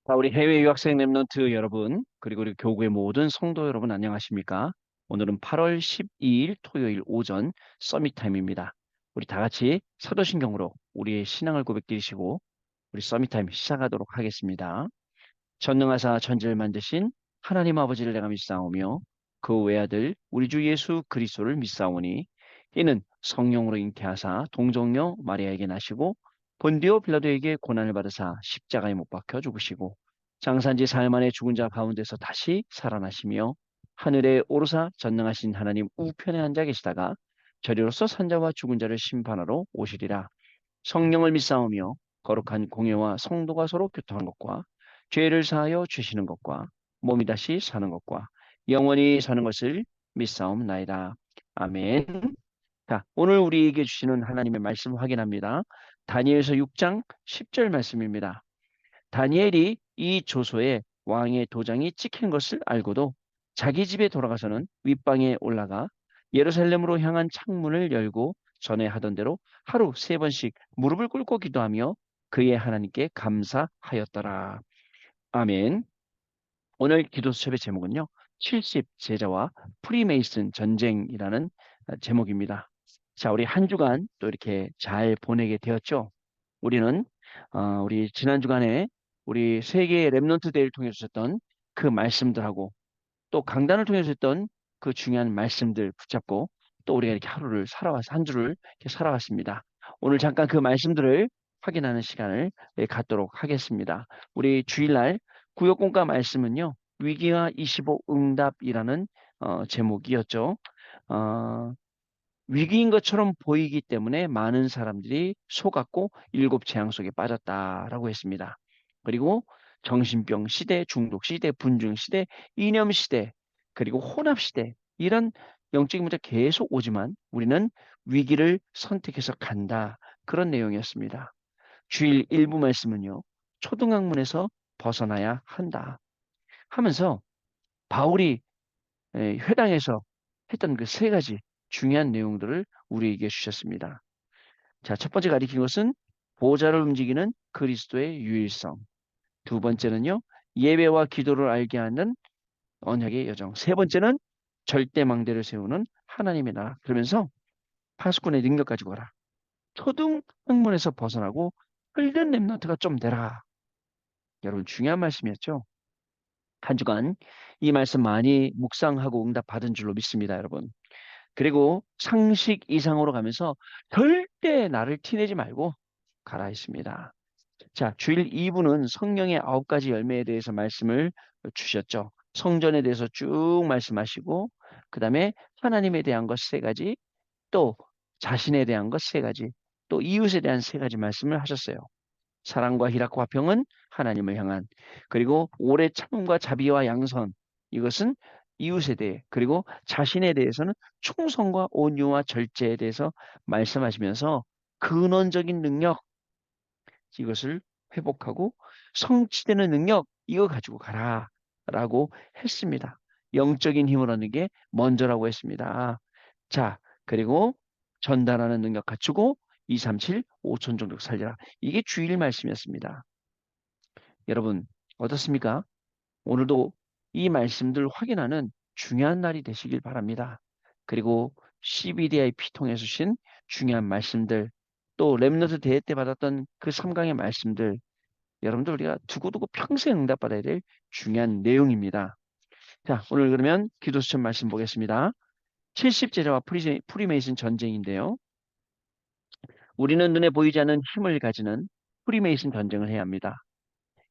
자, 우리 해외 유학생 랩런트 여러분, 그리고 우리 교구의 모든 성도 여러분 안녕하십니까? 오늘은 8월 12일 토요일 오전 서밋 타임입니다. 우리 다 같이 사도신경으로 우리의 신앙을 고백드리시고 우리 서밋 타임 시작하도록 하겠습니다. 전능하사 천지를 만드신 하나님 아버지를 내가 믿사오며 그 외아들 우리 주 예수 그리스도를 믿사오니 이는 성령으로 잉태하사 동정녀 마리아에게 나시고 본디오 빌라도에게 고난을 받으사 십자가에 못 박혀 죽으시고 장사한지 사흘 만에 죽은 자 가운데서 다시 살아나시며 하늘에 오르사 전능하신 하나님 우편에 앉아 계시다가 저리로서 산자와 죽은 자를 심판하러 오시리라. 성령을 믿사오며 거룩한 공예와 성도가 서로 교통하는 것과 죄를 사하여 주시는 것과 몸이 다시 사는 것과 영원히 사는 것을 믿사옵나이다. 아멘. 자, 오늘 우리에게 주시는 하나님의 말씀 확인합니다. 다니엘서 6장 10절 말씀입니다. 다니엘이 이 조서에 왕의 도장이 찍힌 것을 알고도 자기 집에 돌아가서는 윗방에 올라가 예루살렘으로 향한 창문을 열고 전에 하던 대로 하루 3번씩 무릎을 꿇고 기도하며 그의 하나님께 감사하였더라. 아멘. 오늘 기도 수첩의 제목은요. 70 제자와 프리메이슨 전쟁이라는 제목입니다. 자, 우리 한 주간 또 이렇게 잘 보내게 되었죠. 우리는 우리 지난 주간에 우리 세계의 랩넌트 대회를 통해서 했던 그 말씀들하고 또 강단을 통해서 했던 그 중요한 말씀들 붙잡고 또 우리가 이렇게 하루를 살아왔 한 주를 이렇게 살아왔습니다. 오늘 잠깐 그 말씀들을 확인하는 시간을 갖도록 하겠습니다. 우리 주일날 구역공과 말씀은요. 위기와 25 응답이라는 제목이었죠. 어, 위기인 것처럼 보이기 때문에 많은 사람들이 속았고 일곱 재앙 속에 빠졌다라고 했습니다. 그리고 정신병 시대, 중독 시대, 분중 시대, 이념 시대, 그리고 혼합 시대 이런 영적인 문제 계속 오지만 우리는 위기를 선택해서 간다. 그런 내용이었습니다. 주일 일부 말씀은요. 초등학문에서 벗어나야 한다. 하면서 바울이 회당에서 했던 그 3가지 중요한 내용들을 우리에게 주셨습니다. 자, 첫 번째 가리킨 것은 보좌를 움직이는 그리스도의 유일성. 두 번째는요, 예배와 기도를 알게 하는 언약의 여정. 세 번째는 절대망대를 세우는 하나님의 나라. 그러면서 파수꾼의 능력 가지고 가라. 초등 학문에서 벗어나고 흙든 랩너트가 좀 되라. 여러분 중요한 말씀이었죠. 한 주간 이 말씀 많이 묵상하고 응답 받은 줄로 믿습니다, 여러분. 그리고 상식 이상으로 가면서 절대 나를 티내지 말고 가라 했습니다. 자, 주일 2부는 성령의 9가지 열매에 대해서 말씀을 주셨죠. 성전에 대해서 쭉 말씀하시고, 그 다음에 하나님에 대한 것 3가지, 또 자신에 대한 것 3가지, 또 이웃에 대한 3가지 말씀을 하셨어요. 사랑과 희락과 화평은 하나님을 향한, 그리고 오래 참음과 자비와 양선, 이것은 이웃에 대해, 그리고 자신에 대해서는 충성과 온유와 절제에 대해서 말씀하시면서 근원적인 능력, 이것을 회복하고 성취되는 능력, 이거 가지고 가라라고 했습니다. 영적인 힘을 얻는 게 먼저라고 했습니다. 자, 그리고 전달하는 능력 갖추고 2, 3, 7, 5천 정도 살려라. 이게 주일 말씀이었습니다. 여러분, 어떻습니까? 오늘도 이 말씀들 확인하는 중요한 날이 되시길 바랍니다. 그리고 CBDIP 통해서 주신 중요한 말씀들, 또 랩너트 대회 때 받았던 그 3강의 말씀들, 여러분들 우리가 두고두고 평생 응답받아야 될 중요한 내용입니다. 자, 오늘 그러면 기도 수천 말씀 보겠습니다. 70제자와 프리메이슨 전쟁인데요. 우리는 눈에 보이지 않는 힘을 가지는 프리메이슨 전쟁을 해야 합니다.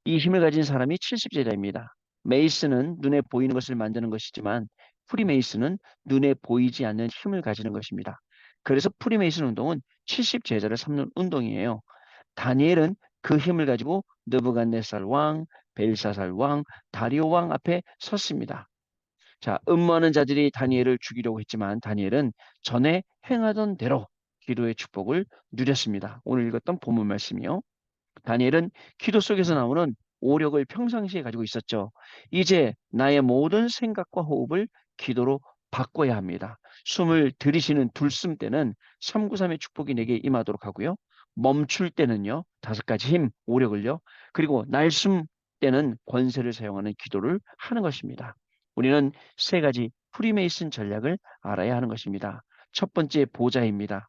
이 힘을 가진 사람이 70제자입니다. 메이슨은 눈에 보이는 것을 만드는 것이지만 프리메이슨은 눈에 보이지 않는 힘을 가지는 것입니다. 그래서 프리메이슨 운동은 70제자를 삼는 운동이에요. 다니엘은 그 힘을 가지고 느부갓네살 왕, 벨사살 왕, 다리오 왕 앞에 섰습니다. 자, 음모하는 자들이 다니엘을 죽이려고 했지만 다니엘은 전에 행하던 대로 기도의 축복을 누렸습니다. 오늘 읽었던 본문 말씀이요. 다니엘은 기도 속에서 나오는 오력을 평상시에 가지고 있었죠. 이제 나의 모든 생각과 호흡을 기도로 바꿔야 합니다. 숨을 들이쉬는 들숨 때는 393의 축복이 내게 임하도록 하고요. 멈출 때는요. 5가지 힘, 오력을요. 그리고 날숨 때는 권세를 사용하는 기도를 하는 것입니다. 우리는 세 가지 프리메이슨 전략을 알아야 하는 것입니다. 첫 번째 보좌입니다.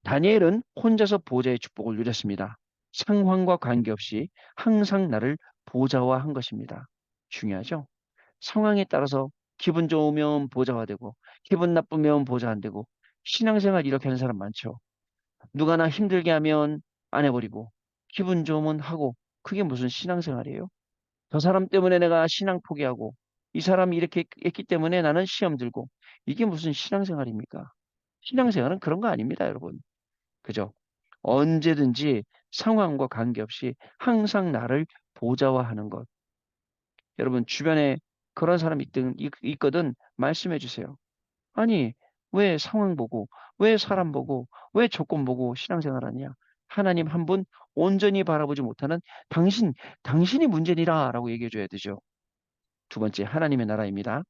다니엘은 혼자서 보좌의 축복을 누렸습니다. 상황과 관계없이 항상 나를 보좌화한 것입니다. 중요하죠? 상황에 따라서 기분 좋으면 보좌화되고 기분 나쁘면 보좌 안 되고 신앙생활 이렇게 하는 사람 많죠. 누가 나 힘들게 하면 안 해버리고 기분 좋으면 하고 그게 무슨 신앙생활이에요? 저 사람 때문에 내가 신앙 포기하고 이 사람이 이렇게 했기 때문에 나는 시험 들고 이게 무슨 신앙생활입니까? 신앙생활은 그런 거 아닙니다, 여러분. 그죠? 언제든지 상황과 관계없이 항상 나를 보좌화하는 것. 여러분 주변에 그런 사람이 있거든 말씀해 주세요. 아니, 왜 상황 보고, 왜 사람 보고, 왜 조건 보고 신앙생활 하냐? 하나님 한 분 온전히 바라보지 못하는 당신이 문제니라라고 얘기해 줘야 되죠. 두 번째, 하나님의 나라입니다.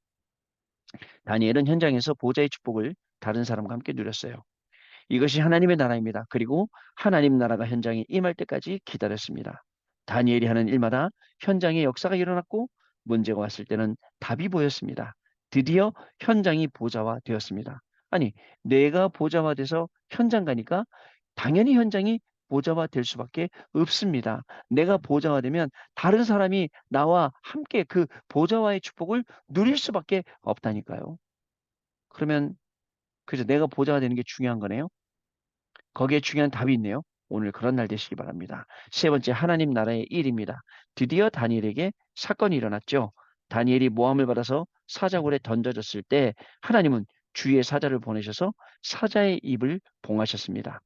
다니엘은 현장에서 보좌의 축복을 다른 사람과 함께 누렸어요. 이것이 하나님의 나라입니다. 그리고 하나님 나라가 현장에 임할 때까지 기다렸습니다. 다니엘이 하는 일마다 현장에 역사가 일어났고 문제가 왔을 때는 답이 보였습니다. 드디어 현장이 보좌화 되었습니다. 아니, 내가 보좌화돼서 현장 가니까 당연히 현장이 보좌화 될 수밖에 없습니다. 내가 보좌화되면 다른 사람이 나와 함께 그 보좌화의 축복을 누릴 수밖에 없다니까요. 그러면 그죠? 내가 보좌가 되는 게 중요한 거네요. 거기에 중요한 답이 있네요. 오늘 그런 날 되시기 바랍니다. 세 번째, 하나님 나라의 일입니다. 드디어 다니엘에게 사건이 일어났죠. 다니엘이 모함을 받아서 사자굴에 던져졌을 때 하나님은 주의 사자를 보내셔서 사자의 입을 봉하셨습니다.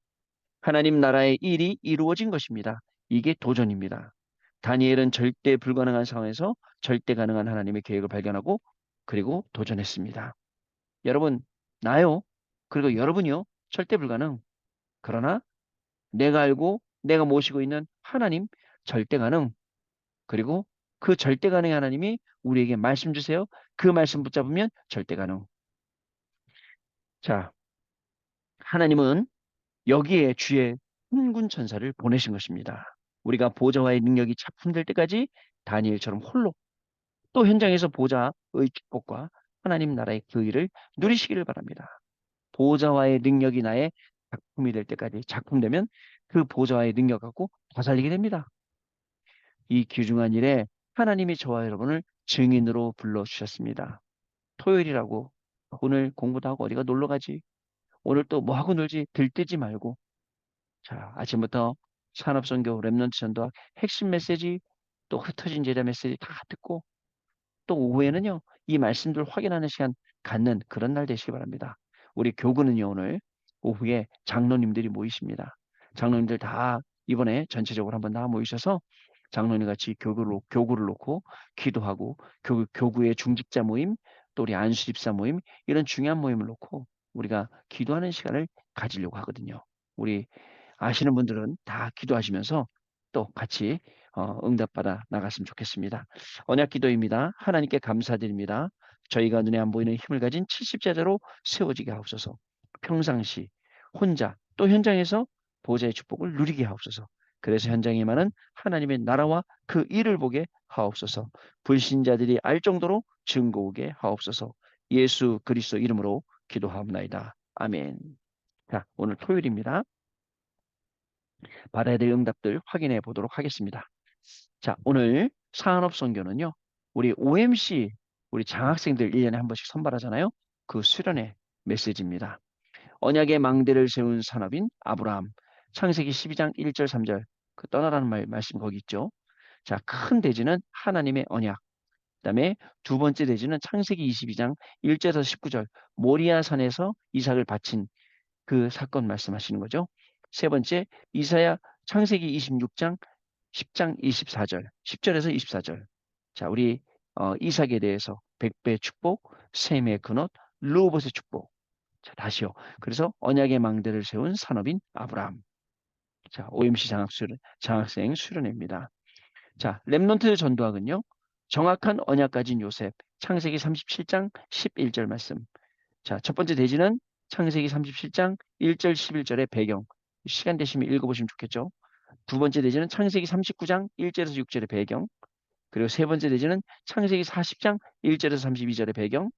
하나님 나라의 일이 이루어진 것입니다. 이게 도전입니다. 다니엘은 절대 불가능한 상황에서 절대 가능한 하나님의 계획을 발견하고 그리고 도전했습니다. 여러분, 나요. 그리고 여러분이요. 절대 불가능. 그러나 내가 알고 내가 모시고 있는 하나님 절대 가능. 그리고 그 절대 가능의 하나님이 우리에게 말씀 주세요. 그 말씀 붙잡으면 절대 가능. 자, 하나님은 여기에 주의 hun군 천사를 보내신 것입니다. 우리가 보좌와의 능력이 작품될 때까지 다니엘처럼 홀로 또 현장에서 보좌의 축복과 하나님 나라의 그 일을 누리시기를 바랍니다. 보좌와의 능력이 나의 작품이 될 때까지 작품되면 그 보좌와의 능력 갖고 다 살리게 됩니다. 이 귀중한 일에 하나님이 저와 여러분을 증인으로 불러주셨습니다. 토요일이라고 오늘 공부도 하고 어디가 놀러 가지? 오늘 또 뭐 하고 놀지? 들뜨지 말고. 자, 아침부터 산업선교 랩넌트 전도학 핵심 메시지 또 흩어진 제자 메시지 다 듣고 또 오후에는요, 이 말씀들 확인하는 시간 갖는 그런 날 되시기 바랍니다. 우리 교구는요, 오늘 오후에 장로님들이 모이십니다. 장로님들 다 이번에 전체적으로 한번 다 모이셔서 장로님 같이 교구를 놓고 기도하고 교구의 중직자 모임, 또 우리 안수집사 모임, 이런 중요한 모임을 놓고 우리가 기도하는 시간을 가지려고 하거든요. 우리 아시는 분들은 다 기도하시면서 또 같이 응답받아 나갔으면 좋겠습니다. 언약 기도입니다. 하나님께 감사드립니다. 저희가 눈에 안 보이는 힘을 가진 70제자로 세워지게 하옵소서. 평상시 혼자 또 현장에서 보좌의 축복을 누리게 하옵소서. 그래서 현장에 많은 하나님의 나라와 그 일을 보게 하옵소서. 불신자들이 알 정도로 증거오게 하옵소서. 예수 그리스도 이름으로 기도하옵나이다. 아멘. 자, 오늘 토요일입니다. 받아야 될 응답들 확인해 보도록 하겠습니다. 자, 오늘 산업선교는요. 우리 OMC, 우리 장학생들 1년에 한 번씩 선발하잖아요. 그 수련회 메시지입니다. 언약의 망대를 세운 산업인 아브라함. 창세기 12장 1절 3절. 그 떠나라는 말씀 거기 있죠. 자, 큰 대지는 하나님의 언약. 그다음에 두 번째 대지는 창세기 22장 1절에서 19절. 모리아 산에서 이삭을 바친 그 사건 말씀하시는 거죠. 세 번째, 이사야 창세기 26장 10장 24절, 10절에서 24절. 자, 우리 이삭에 대해서 백배의 축복, 셈의 근원, 르호봇의 축복. 자, 다시요. 그래서 언약의 망대를 세운 산업인 아브라함. 자, OMC 장학생 수련회입니다. 자, 렘넌트 전도학은요. 정확한 언약 가진 요셉, 창세기 37장 11절 말씀. 자, 첫 번째 대지는 창세기 37장 1절 11절의 배경. 시간 되시면 읽어보시면 좋겠죠. 두 번째 대지는 창세기 39장 1절에서 6절의 배경. 그리고 세 번째 대지는 창세기 40장 1절에서 32절의 배경.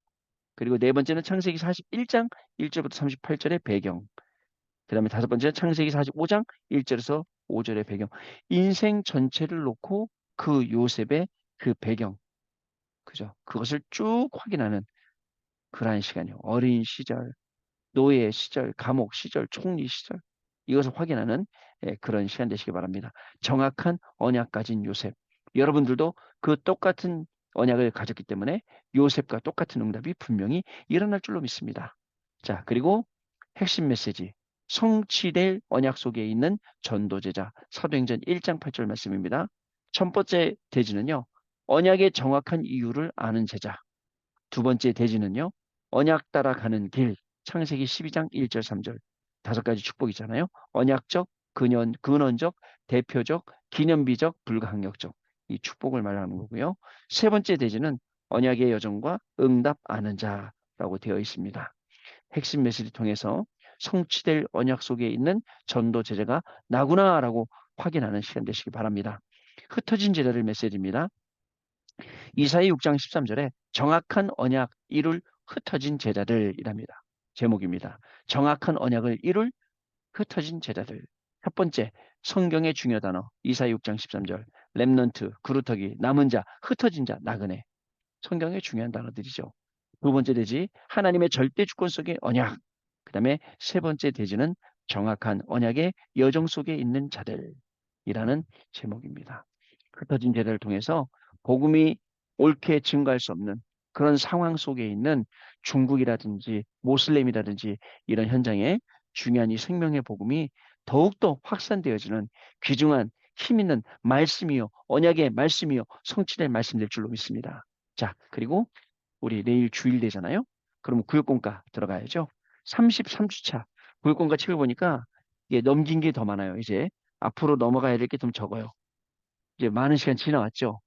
그리고 네 번째는 창세기 41장 1절부터 38절의 배경. 그 다음에 다섯 번째는 창세기 45장 1절에서 5절의 배경. 인생 전체를 놓고 그 요셉의 그 배경, 그죠? 그것을 쭉 확인하는 그러한 시간이요. 어린 시절, 노예 시절, 감옥 시절, 총리 시절, 이것을 확인하는 그런 시간 되시기 바랍니다. 정확한 언약 가진 요셉. 여러분들도 그 똑같은 언약을 가졌기 때문에 요셉과 똑같은 응답이 분명히 일어날 줄로 믿습니다. 자, 그리고 핵심 메시지. 성취될 언약 속에 있는 전도제자. 사도행전 1장 8절 말씀입니다. 첫 번째 대지는요. 언약의 정확한 이유를 아는 제자. 두 번째 대지는요. 언약 따라 가는 길. 창세기 12장 1절 3절. 다섯 가지 축복이잖아요. 언약적, 근원적, 대표적, 기념비적, 불가항력적. 이 축복을 말하는 거고요. 세 번째 대지는 언약의 여정과 응답 아는 자라고 되어 있습니다. 핵심 메시지 통해서 성취될 언약 속에 있는 전도 제자가 나구나라고 확인하는 시간 되시기 바랍니다. 흩어진 제자들 메시지입니다. 이사야 6장 13절에 정확한 언약 이룰 흩어진 제자들이랍니다. 제목입니다. 정확한 언약을 이룰 흩어진 제자들. 첫 번째, 성경의 중요 단어 이사야 6장 13절 렘넌트, 그루터기, 남은 자, 흩어진 자, 나그네. 성경의 중요한 단어들이죠. 두 번째 대지 하나님의 절대 주권 속의 언약. 그 다음에 세 번째 대지는 정확한 언약의 여정 속에 있는 자들이라는 제목입니다. 흩어진 제자를 통해서 복음이 옳게 증거할 수 없는 그런 상황 속에 있는 중국이라든지 모슬렘이라든지 이런 현장에 중요한 이 생명의 복음이 더욱더 확산되어지는 귀중한 힘 있는 말씀이요. 언약의 말씀이요. 성취될 말씀 될 줄로 믿습니다. 자, 그리고 우리 내일 주일 되잖아요. 그럼 구역공과 들어가야죠. 33주차 구역공과 책을 보니까 이게 넘긴 게 더 많아요. 이제 앞으로 넘어가야 될 게 좀 적어요. 이제 많은 시간 지나왔죠.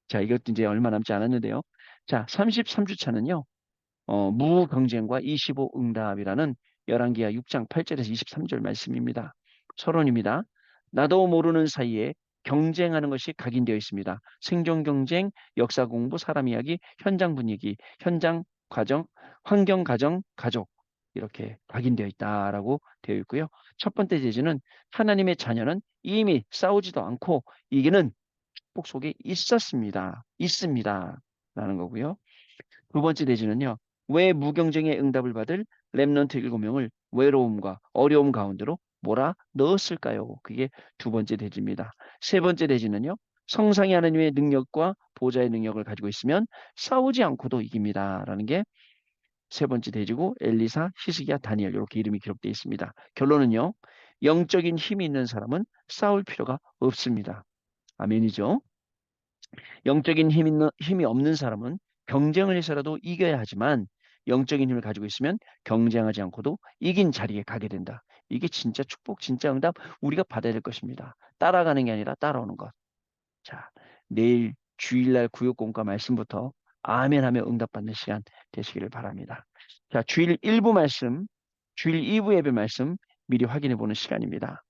자, 이것도 이제 얼마 남지 않았는데요. 자, 33주차는요. 무경쟁과 25 응답이라는 열왕기하 6장 8절에서 23절 말씀입니다. 서론입니다. 나도 모르는 사이에 경쟁하는 것이 각인되어 있습니다. 생존 경쟁, 역사 공부, 사람 이야기, 현장 분위기, 현장 과정, 환경 가정, 가족 이렇게 각인되어 있다라고 되어 있고요. 첫 번째 제지는 하나님의 자녀는 이미 싸우지도 않고 이기는 축복 속에 있었습니다. 있습니다. 라는 거고요. 두 번째 대지는요. 왜 무경쟁의 응답을 받을 렘넌트 7명을 외로움과 어려움 가운데로 몰아 넣었을까요? 그게 두 번째 대지입니다. 세 번째 대지는요. 성상이 하나님의 능력과 보좌의 능력을 가지고 있으면 싸우지 않고도 이깁니다. 라는 게 세 번째 대지고 엘리사, 히스기야, 다니엘 이렇게 이름이 기록되어 있습니다. 결론은요. 영적인 힘이 있는 사람은 싸울 필요가 없습니다. 아멘이죠. 영적인 힘이 없는 사람은 경쟁을 해서라도 이겨야 하지만 영적인 힘을 가지고 있으면 경쟁하지 않고도 이긴 자리에 가게 된다. 이게 진짜 축복, 진짜 응답 우리가 받아야 될 것입니다. 따라가는 게 아니라 따라오는 것. 자, 내일 주일날 구역공과 말씀부터 아멘하며 응답받는 시간 되시기를 바랍니다. 자, 주일 1부 말씀, 주일 2부 예배 말씀 미리 확인해 보는 시간입니다.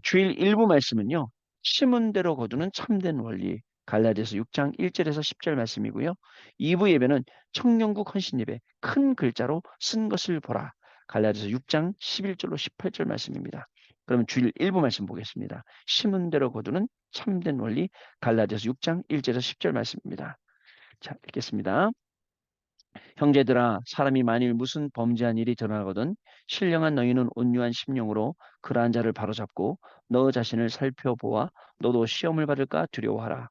주일 일부 말씀은요. 심은 대로 거두는 참된 원리 갈라디아서 6장 1절에서 10절 말씀이고요. 2부 예배는 청년국 헌신 예배 큰 글자로 쓴 것을 보라. 갈라디아서 6장 11절로 18절 말씀입니다. 그러면 주일 1부 말씀 보겠습니다. 심은 대로 거두는 참된 원리 갈라디아서 6장 1절에서 10절 말씀입니다. 자, 읽겠습니다. 형제들아 사람이 만일 무슨 범죄한 일이 드러나거든 신령한 너희는 온유한 심령으로 그러한 자를 바로잡고 너 자신을 살펴보아 너도 시험을 받을까 두려워하라.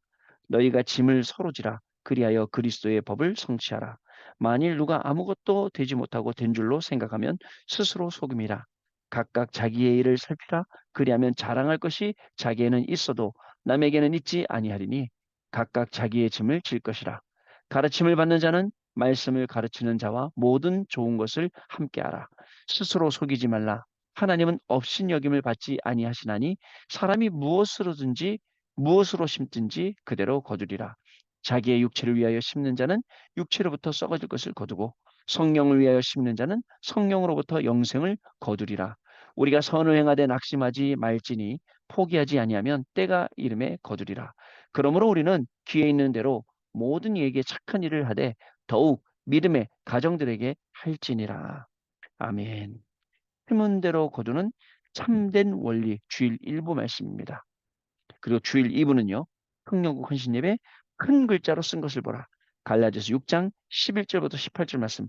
너희가 짐을 서로 지라 그리하여 그리스도의 법을 성취하라. 만일 누가 아무것도 되지 못하고 된 줄로 생각하면 스스로 속임이라. 각각 자기의 일을 살피라. 그리하면 자랑할 것이 자기에는 있어도 남에게는 있지 아니하리니 각각 자기의 짐을 질 것이라. 가르침을 받는 자는 말씀을 가르치는 자와 모든 좋은 것을 함께하라. 스스로 속이지 말라. 하나님은 업신여김을 받지 아니하시나니 사람이 무엇으로든지 무엇으로 심든지 그대로 거두리라. 자기의 육체를 위하여 심는 자는 육체로부터 썩어질 것을 거두고 성령을 위하여 심는 자는 성령으로부터 영생을 거두리라. 우리가 선을 행하되 낙심하지 말지니 포기하지 아니하면 때가 이름에 거두리라. 그러므로 우리는 귀에 있는 대로 모든 이에게 착한 일을 하되 더욱 믿음의 가정들에게 할지니라. 아멘. 힘은대로 거두는 참된 원리 주일 1부 말씀입니다. 그리고 주일 2부는요. 흥령국 헌신예배 큰 글자로 쓴 것을 보라. 갈라디아서 6장 11절부터 18절 말씀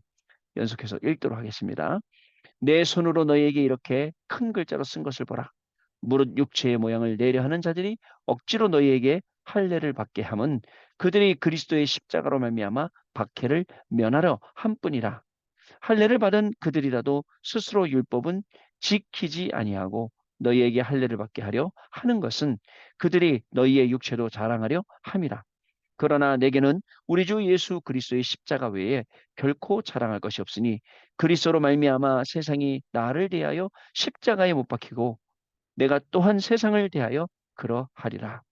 연속해서 읽도록 하겠습니다. 내 손으로 너희에게 이렇게 큰 글자로 쓴 것을 보라. 무릇 육체의 모양을 내려 하는 자들이 억지로 너희에게 할례를 받게 함은 그들이 그리스도의 십자가로 말미암아 박해를 면하려 함뿐이라. 할례를 받은 그들이라도 스스로 율법은 지키지 아니하고 너희에게 할례를 받게 하려 하는 것은 그들이 너희의 육체도 자랑하려 함이라. 그러나 내게는 우리 주 예수 그리스도의 십자가 외에 결코 자랑할 것이 없으니 그리스도로 말미암아 세상이 나를 대하여 십자가에 못 박히고 내가 또한 세상을 대하여 그러하리라.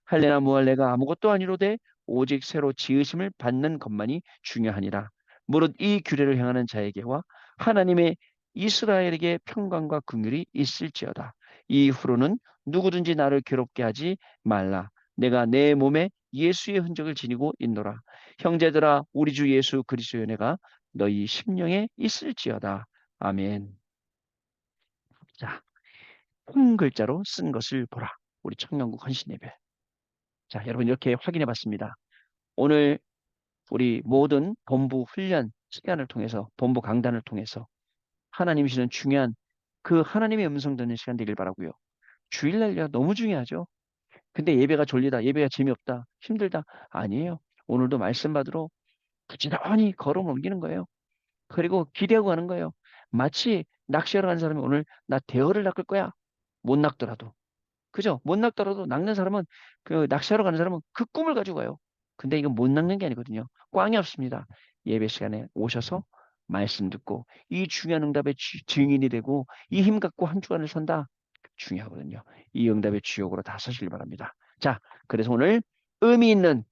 할례나 무할례가 아무것도 아니로되 오직 새로 지으심을 받는 것만이 중요하니라. 무릇 이 규례를 행하는 자에게와 하나님의 이스라엘에게 평강과 긍휼이 있을지어다. 이후로는 누구든지 나를 괴롭게 하지 말라. 내가 내 몸에 예수의 흔적을 지니고 있노라. 형제들아 우리 주 예수 그리스도의 은혜가 너희 심령에 있을지어다. 아멘. 자, 큰 글자로 쓴 것을 보라. 우리 청년국 헌신예배. 자, 여러분 이렇게 확인해 봤습니다. 오늘 우리 모든 본부 훈련 시간을 통해서 본부 강단을 통해서 하나님 주시는 중요한 그 하나님의 음성 듣는 시간 되길 바라고요. 주일날이야 너무 중요하죠. 근데 예배가 졸리다, 예배가 재미없다, 힘들다. 아니에요. 오늘도 말씀 받으러 부지런히 걸음 옮기는 거예요. 그리고 기대하고 가는 거예요. 마치 낚시하러 가는 사람이 오늘 나 대어를 낚을 거야. 못 낚더라도. 그죠? 못 낚더라도 낚는 사람은 그 낚시하러 가는 사람은 그 꿈을 가지고 가요. 근데 이건 못 낚는 게 아니거든요. 꽝이 없습니다. 예배 시간에 오셔서 말씀 듣고 이 중요한 응답의 증인이 되고 이 힘 갖고 한 주간을 산다. 중요하거든요. 이 응답의 주역으로 다 서시길 바랍니다. 자, 그래서 오늘 의미 있는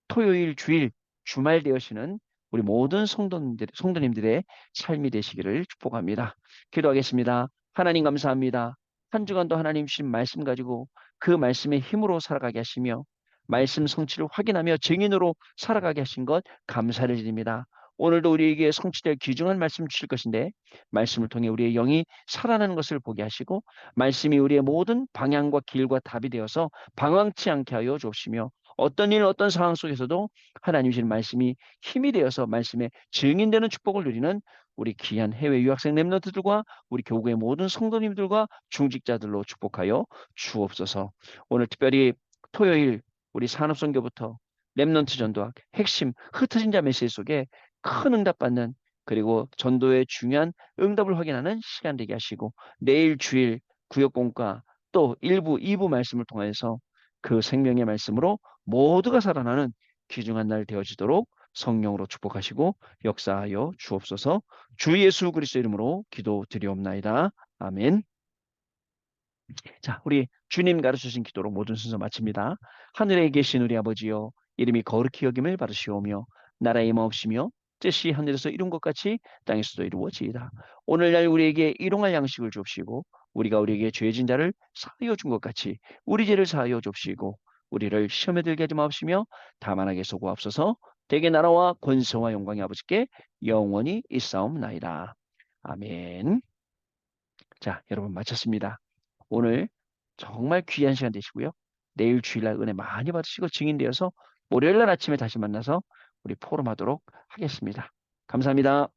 토요일, 주일, 주말 되어시는 우리 모든 성도님들의 삶이 되시기를 축복합니다. 기도하겠습니다. 하나님 감사합니다. 한 주간도 하나님 주신 말씀 가지고 그 말씀의 힘으로 살아가게 하시며 말씀 성취를 확인하며 증인으로 살아가게 하신 것 감사를 드립니다. 오늘도 우리에게 성취될 귀중한 말씀 주실 것인데 말씀을 통해 우리의 영이 살아나는 것을 보게 하시고 말씀이 우리의 모든 방향과 길과 답이 되어서 방황치 않게 하여 주옵시며 어떤 일 어떤 상황 속에서도 하나님 주신 말씀이 힘이 되어서 말씀에 증인되는 축복을 누리는 우리 귀한 해외 유학생 랩런트들과 우리 교구의 모든 성도님들과 중직자들로 축복하여 주옵소서. 오늘 특별히 토요일 우리 산업선교부터 랩런트 전도학 핵심 흩어진 자 메시지 속에 큰 응답받는 그리고 전도의 중요한 응답을 확인하는 시간 되게 하시고 내일 주일 구역공과 또 1부, 2부 말씀을 통해서 그 생명의 말씀으로 모두가 살아나는 귀중한 날 되어지도록 성령으로 축복하시고 역사하여 주옵소서. 주 예수 그리스도 이름으로 기도드리옵나이다. 아멘. 자, 우리 주님 가르쳐주신 기도로 모든 순서 마칩니다. 하늘에 계신 우리 아버지여, 이름이 거룩히 여김을 받으시오며, 나라의 마옵시며, 뜻이 하늘에서 이룬 것 같이 땅에서도 이루어지이다. 오늘날 우리에게 일용할 양식을 줍시고, 우리가 우리에게 죄진 자를 사하여 준 것 같이 우리 죄를 사하여 줍시고, 우리를 시험에 들게 하지 마옵시며, 다만 하게 소구하옵소서. 대개 나라와 권세와 영광이 아버지께 영원히 있사옵나이다. 아멘. 자, 여러분 마쳤습니다. 오늘 정말 귀한 시간 되시고요. 내일 주일날 은혜 많이 받으시고 증인되어서 월요일날 아침에 다시 만나서 우리 포럼하도록 하겠습니다. 감사합니다.